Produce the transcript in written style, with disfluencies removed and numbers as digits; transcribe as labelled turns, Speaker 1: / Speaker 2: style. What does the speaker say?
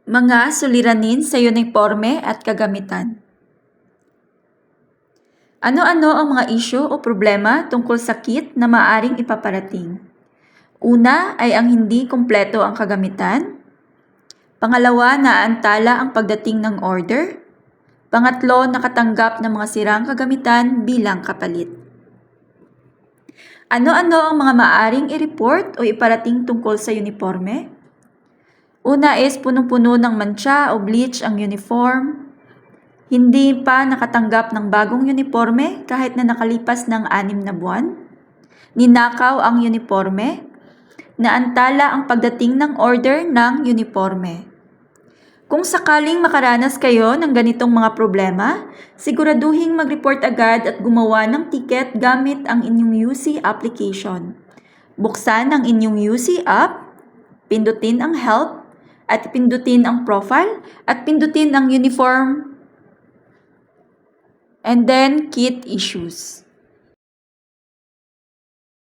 Speaker 1: Mga suliranin sa uniporme at kagamitan. Ano-ano ang mga isyu o problema tungkol sa kit na maaaring ipaparating? Una ay ang hindi kumpleto ang kagamitan. Pangalawa, naantala ang pagdating ng order. Pangatlo, nakatanggap ng mga sirang kagamitan bilang kapalit. Ano-ano ang mga maaaring i-report o iparating tungkol sa uniforme? Una is punong-puno ng mantsa o bleach ang uniform. Hindi pa nakatanggap ng bagong uniforme kahit na nakalipas ng 6 na buwan. Ninakaw ang uniforme. Naantala ang pagdating ng order ng uniforme. Kung sakaling makaranas kayo ng ganitong mga problema, siguraduhing mag-report agad at gumawa ng ticket gamit ang inyong UC application. Buksan ang inyong UC app, pindutin ang Help, at pindutin ang Profile, at pindutin ang Uniform, and then Kit Issues.